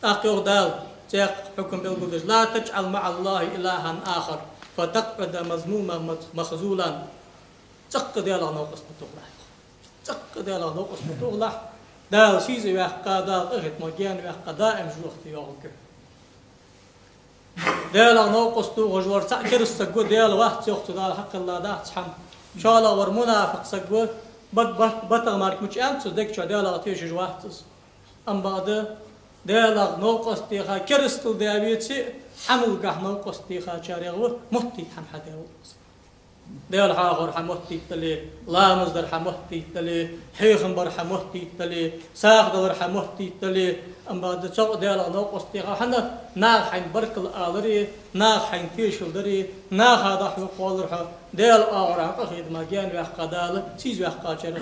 أقير دال تاق حكم بالقدس لا تجعل مع الله إلها آخر فتقعد مذموما مخذولا تق ديالا نوقس بتغلح تق ديالا نوقس بتغلح دال سيزي ويحقا دال أغت مجان ويحقا دائم جوختي يوغك ديالا نوقس تغجور تأكر السقو ديال واحد يوخت دال حق الله دا تحم شالا ورمنافق سقو بطغ مارك مش أنت صدق شو ديالا تيجي جواحتز أم بعد ديالا نوقس تيخا كرستل ديابيتي حمل قح نوقس تيخا شاريغو مهتي حم حدا وقس ديال حاغر حموتي تلي لا مصدر حموتي تلي حيخنبر حموتي تلي ساخدر حموتي تلي ام بعد تصو ديال نوقس تيخا حنا ناغ حين برك الالري ناغ حين تيشل دري ناغ هذا حو قولرها ديال اغر اخيد ما كان يحقدال سيز يحقاچر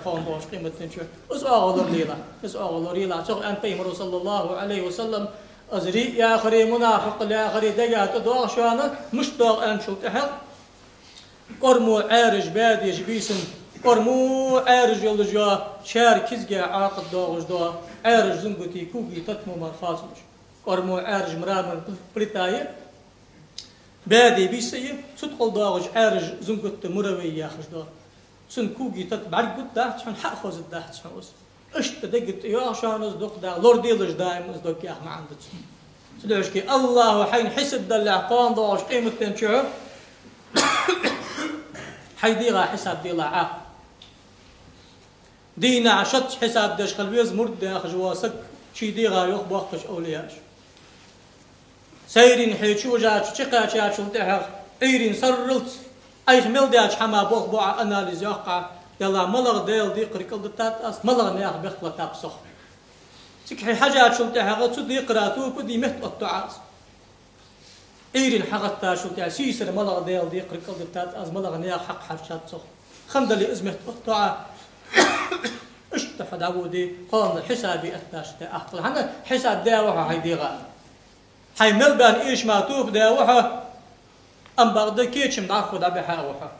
قوم باش قيمه تنشو اس اغلر ليلا اس اغلر ليلا سو ان بيمر صلى الله عليه وسلم ازري يا اخري منافق يا اخري دجات دو شانه مش دو ان شو تحق قرمو عارج بادي جبيسن قرمو عارج يلجا شار كزجا عاقد دوغج دو عارج زنقتي كوكي تتمو مرخاصمش قرمو عارج مرامن بريتاي بادي بيسي تدخل دوغج عارج زنقت مروي ياخج دو سن كوكي تتبعرق داحت شان حق خوز الداحت شان وس اشت دقت يا شان ازدق دا لور ديلج دايم ازدق يا ما عندك سلوشكي الله حين حسب دلع قان دوغج قيمة تنشعر حيديغا حساب ديلا عاق دينا عشت حساب داش خلويز مرد ياخج واسك شي ديغا يوخ بوقتش اولياش سيرين حيشو جاش تشقا تشاش لتحق ايرين سرلت اي خمل داش حما بوخ بوع اناليز يوقع يلا ملغ ديل دي قريكل دتات اس ملغ نياخ بيخلا تابسخ تكحي حاجات شو لتحق تدي قراتو كدي مهت قطعات إيرين حقت تاشو تاع سيسر ملغ ديال دي قريكل دتات از ملغ نيا حق حرشات صخ خندلي ازمه قطعه اشتحد عودي قام حسابي التاش تاع اخطل حنا حساب داوها هيدي غا حي ملبان ايش ما توف داوها ام بغدا كيتش مضعف دبحها وها